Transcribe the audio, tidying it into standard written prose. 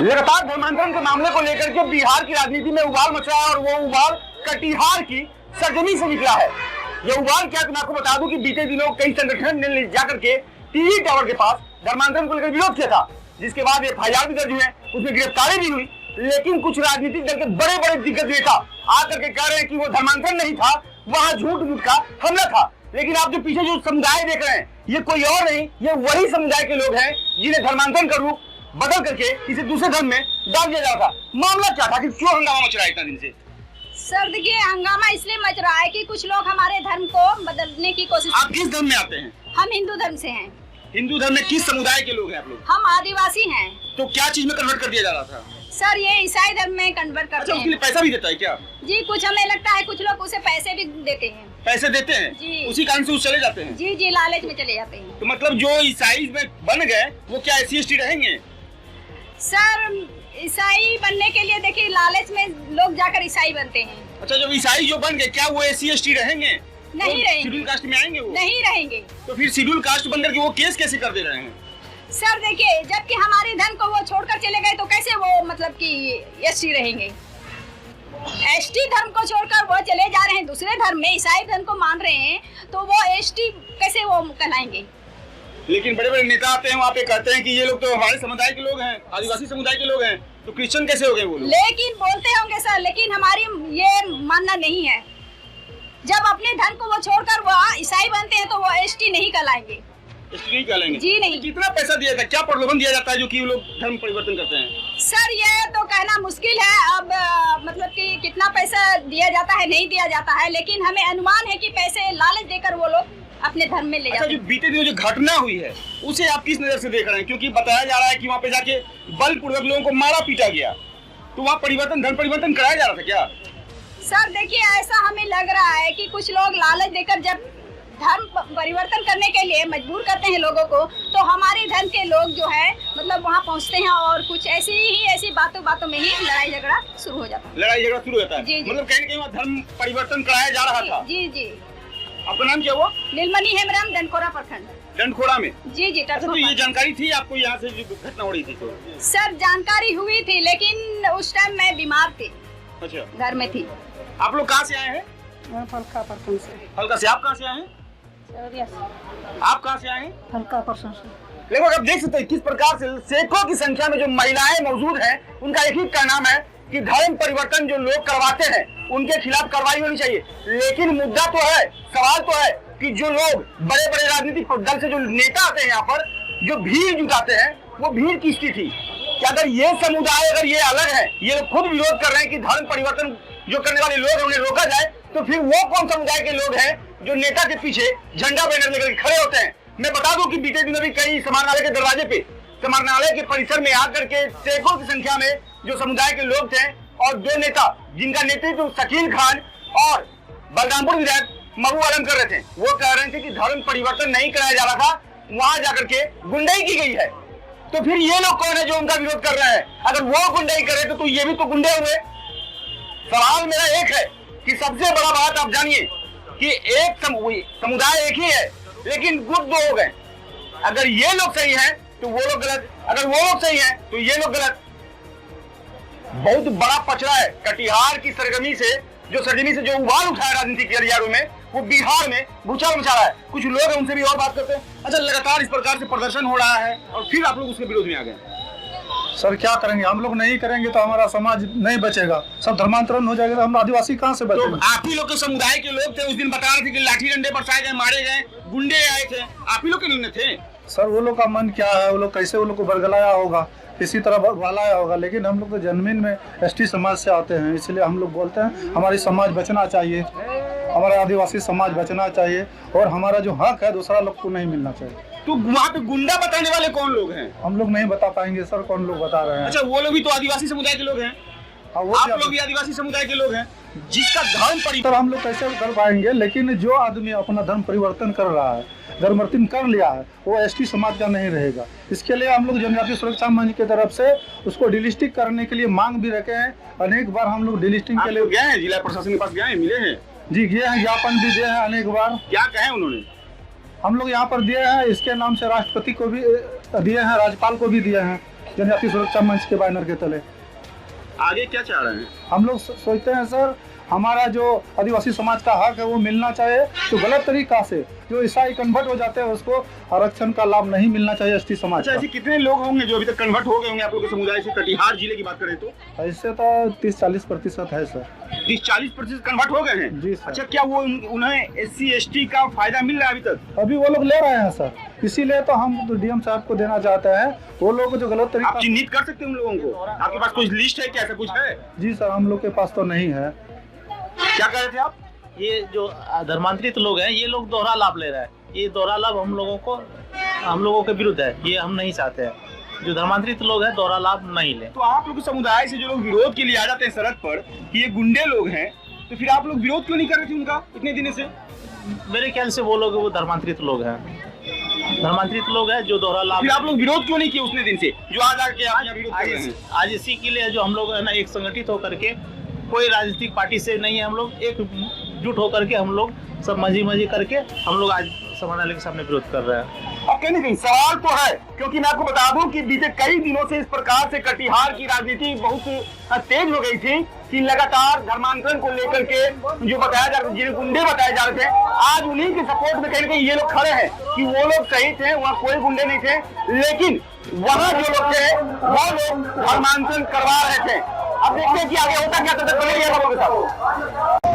लगातार धर्मांतरण के मामले को लेकर के बिहार की राजनीति में उबाल मचा है और वो उबाल कटिहार की सरजमी से निकला है। ये उबाल क्या, तो मैं आपको बता दूं कि बीते दिनों कई संगठन ने जाकर के टीवी टावर के पास धर्मांतरण को लेकर विरोध किया था, जिसके बाद FIR भी दर्ज हुए, उसमें गिरफ्तारी भी हुई। लेकिन कुछ राजनीतिक दल के बड़े बड़े दिग्गज नेता आकर के कह रहे हैं कि वो धर्मांतरण नहीं था, वहां झूठ का हमला था। लेकिन आप जो पीछे जो समुदाय देख रहे हैं, ये कोई और नहीं, ये वही समुदाय के लोग हैं जिन्हें धर्मांतरण का रूप बदल करके किसी दूसरे धर्म में डाल दिया जा रहा था। मामला क्या था कि क्यों हंगामा मच रहा है इतना दिन से? सर देखिए, हंगामा इसलिए मच रहा है कि कुछ लोग हमारे धर्म को बदलने की कोशिश। आप किस धर्म में आते हैं? हम हिंदू धर्म से हैं। हिंदू धर्म में किस समुदाय के लोग हैं आप लोग? हम आदिवासी हैं। तो क्या चीज में कन्वर्ट कर दिया जा रहा था? सर ये ईसाई धर्म में कन्वर्ट करते अच्छा, हैं। उसके लिए पैसा भी देता है क्या? जी, कुछ हमें लगता है कुछ लोग उसे पैसे भी देते हैं। पैसे देते हैं जी। उसी कारण से चले जाते हैं। जी जी, लालच में चले जाते हैं। तो मतलब जो ईसाई में बन गए वो क्या SC ST रहेंगे? सर ईसाई बनने के लिए देखिए, लालच में लोग जाकर ईसाई बनते हैं। अच्छा, जब ईसाई जो बन गए क्या वो SC ST रहेंगे? नहीं रहेंगे। शेड्यूल कास्ट में आएंगे वो? नहीं रहेंगे। तो फिर शेड्यूल कास्ट बन करके वो केस कैसे कर दे रहे हैं? सर देखिए, जबकि हमारे धर्म को वो छोड़कर चले गए तो कैसे वो मतलब कि ST रहेंगे? ST धर्म को छोड़कर वो चले जा रहे हैं दूसरे धर्म में, ईसाई धर्म को मान रहे हैं, तो वो ST कैसे वो कहलाएंगे? लेकिन बड़े बड़े नेता आते हैं वहाँ पे कहते हैं कि ये लोग तो हमारे समुदाय के लोग हैं, आदिवासी समुदाय के लोग हैं, तो क्रिश्चियन कैसे हो गए वो लोग? लेकिन बोलते होंगे सर, लेकिन हमारी ये मानना नहीं है। जब अपने धर्म को वो छोड़कर वो ईसाई बनते हैं तो वो ST नहीं कहलाएंगे। ST नहीं कहलाएंगे? जी नहीं। कितना पैसा दिया था, क्या प्रलोभन दिया जाता है जो कि वो लोग धर्म परिवर्तन करते हैं? सर ये तो कहना मुश्किल है। अब मतलब कि कितना पैसा दिया जाता है, नहीं दिया जाता है, लेकिन हमें अनुमान है कि पैसे लालच देकर वो लोग अपने धर्म में ले जाते हैं। अच्छा, जो बीते दिनों जो घटना हुई है उसे आप किस नजर से देख रहे हैं? क्योंकि बताया जा रहा है कि वहाँ पे जाके बलपूर्वक लोगों को मारा पीटा गया, तो वहाँ धर्म परिवर्तन कराया जा रहा था क्या? सर देखिए, ऐसा हमें लग रहा है कि कुछ लोग लालच देकर जब धर्म परिवर्तन करने के लिए मजबूर करते हैं लोगों को, तो हमारे धर्म के लोग जो है मतलब वहाँ पहुँचते हैं और कुछ ऐसी बातों में ही लड़ाई झगड़ा शुरू हो जाता है। लड़ाई झगड़ा शुरू होता है? जी, जी। मतलब कहीं न कहीं वहाँ धर्म परिवर्तन कराया जा रहा था? जी जी। आपका नाम क्या हुआ? नीलमणि हेमराम, डंडखोरा प्रखंड। डंडखोरा में? जी जी। अच्छा, तो ये जानकारी थी आपको यहाँ से जो घटना हो रही थी? तो सर जानकारी हुई थी, लेकिन उस टाइम मैं बीमार थी। अच्छा, घर में थी। आप लोग कहाँ से आए हैं? फलका परसों से। फलका से। आप कहाँ से आए हैं? आप कहाँ से आए हैं? फलका परसों से। लेकिन आप देख सकते हैं किस प्रकार से सैकड़ों की संख्या में जो महिलाएं मौजूद हैं, उनका एक ही कहना है कि धर्म परिवर्तन जो लोग करवाते हैं उनके खिलाफ कार्रवाई होनी चाहिए। लेकिन मुद्दा तो है, सवाल तो है कि जो लोग बड़े बड़े राजनीतिक दल से जो नेता आते हैं यहाँ पर, जो भीड़ जुटाते हैं, वो भीड़ किसकी थी? कि अगर ये समुदाय अगर ये अलग है, ये लोग खुद विरोध कर रहे हैं कि धर्म परिवर्तन जो करने वाले लोग हैं उन्हें रोका जाए, तो फिर वो कौन समुदाय के लोग हैं जो नेता के पीछे झंडा बैनर लेकर खड़े होते हैं? मैं बता दूं कि बीते दिनों भी कई समाहरणालय के दरवाजे पे, समाहरणालय के परिसर में आकर के सैकड़ों की संख्या में जो समुदाय के लोग थे और दो नेता जिनका नेतृत्व शकील खान और बलरामपुर विधायक महबूब आलम कर रहे थे, वो कह रहे थे कि धर्म परिवर्तन नहीं कराया जा रहा था, वहां जाकर के गुंडाई की गई है। तो फिर ये लोग कौन है जो उनका विरोध कर रहे हैं? अगर वो गुंडाई करे तो ये भी तो गुंडे हुए। सवाल मेरा एक है कि सबसे बड़ा बात आप जानिए कि एक समुदाय एक ही है, लेकिन गुट दो हो गए। अगर ये लोग सही हैं तो वो लोग गलत, अगर वो लोग सही हैं तो ये लोग गलत। बहुत बड़ा पचड़ा है कटिहार की सरजमी से जो उबाल उठा है राजनीति के अलियारों में, वो बिहार में भूचाल मचा रहा है। कुछ लोग हैं, उनसे भी और बात करते हैं। अच्छा, लगातार इस प्रकार से प्रदर्शन हो रहा है और फिर आप लोग उसके विरोध में आ गए। सर क्या करेंगे? हम लोग नहीं करेंगे तो हमारा समाज नहीं बचेगा, सब धर्मांतरण हो जाएगा, तो हम आदिवासी कहाँ से बचेंगे? तो आप ही लोग के समुदाय के लोग थे, उस दिन बता रहे थे कि लाठी डंडे बरसाए गए, मारे गए, गुंडे आए थे, आप ही लोग के लिए थे। सर वो लोग का मन क्या है, वो लोग कैसे वो लोग को बरगलाया होगा, इसी तरह बरगलाया होगा। लेकिन हम लोग तो जन्मीन में ST समाज से आते हैं, इसलिए हम लोग बोलते हैं हमारी समाज बचना चाहिए, हमारा आदिवासी समाज बचना चाहिए और हमारा जो हक है दूसरा लोग को नहीं मिलना चाहिए। तो वहाँ पे गुंडा बताने वाले कौन लोग हैं? हम लोग नहीं बता पाएंगे सर, कौन लोग बता रहे हैं। अच्छा, वो लोग भी तो आदिवासी समुदाय के लोग हैं। आप लोग भी आदिवासी समुदाय के लोग हैं जिसका धर्म परिवर्तन हम लोग कैसे कर पाएंगे? लेकिन जो आदमी अपना धर्म परिवर्तन कर रहा है, धर्म परिवर्तन कर लिया है, वो ST समाज का नहीं रहेगा। इसके लिए हम लोग जनजातीय सुरक्षा मंच की तरफ से उसको डिलिस्टिंग करने के लिए मांग भी रखे हैं। अनेक बार हम लोग डिलिस्टिंग के लिए गए हैं, जिला प्रशासन के पास गए हैं, मिले हैं? जी गए हैं, ज्ञापन भी दिए हैं अनेक बार। क्या कहे उन्होंने? हम लोग यहाँ पर दिए हैं, इसके नाम से राष्ट्रपति को भी दिए हैं, राज्यपाल को भी दिए हैं। जनजाति सुरक्षा मंच के बैनर के तले। आगे क्या चाह रहे हैं? हम लोग सोचते हैं सर, हमारा जो आदिवासी समाज का हक है वो मिलना चाहिए। तो गलत तरीका से जो ईसाई कन्वर्ट हो जाते हैं उसको आरक्षण का लाभ नहीं मिलना चाहिए एसटी समाज अच्छा, का। ऐसे कितने लोग होंगे जो अभी तक कन्वर्ट हो गए होंगे आप लोग के समुदाय से? कटिहार जिले की बात करें तो ऐसे तो 30-40% है सर। 30-40% कन्वर्ट हो गए हैं जी सर। अच्छा, क्या वो उन्हें SC ST का फायदा मिल रहा है अभी तक? अभी वो लोग ले रहे हैं सर, इसीलिए तो हम तो डीएम साहब को देना चाहते हैं। वो लोग जो गलत आप तरीका। चिन्हित कर सकते हैं उन लोगों को? आपके पास कुछ लिस्ट है क्या, ऐसा कुछ है? जी सर, हम लोग के पास तो नहीं है। क्या कह रहे थे आप? ये जो धर्मांतरित लोग हैं ये लोग दोहरा लाभ ले रहे हैं। ये दोहरा लाभ हम लोगों के विरुद्ध है, ये हम नहीं चाहते हैं। जो धर्मांतरित लोग हैं दोहरा लाभ नहीं ले। तो आप लोग के समुदाय से जो लोग विरोध के लिए आ जाते हैं सड़क पर कि ये गुंडे लोग हैं, तो फिर आप लोग विरोध क्यों नहीं कर रहे थे उनका इतने दिनों से? मेरे ख्याल से वो धर्मांतरित लोग हैं, धर्मांतरित लोग हैं जो दोहरा लाभ। फिर आप लोग विरोध क्यों नहीं किए उतने दिन से जो आज आके आप यहाँ विरोध कर रहे हैं? आज इसी के लिए जो हम लोग है ना एक संगठित होकर के, कोई राजनीतिक पार्टी से नहीं है, हम लोग एकजुट होकर के हम लोग सब मजी करके हम लोग आज समानालय के सामने विरोध कर रहे हैं। अब कहीं नहीं सवाल तो है, क्योंकि मैं आपको बता दूं कि बीते कई दिनों से इस प्रकार से कटिहार की राजनीति बहुत तेज हो गई थी कि लगातार धर्मांतरण को लेकर के जो बताया जा रहा, जिन्हें गुंडे बताए जा रहे थे, आज उन्हीं के सपोर्ट में कहीं ना कहीं ये लोग खड़े हैं कि वो लोग सही थे, वहाँ कोई गुंडे नहीं थे, लेकिन वहाँ जो लोग थे वो लोग धर्मांतरण करवा रहे थे। अब देखते हैं कि आगे होता क्या, तब तक बने रहिए लोगों के साथ।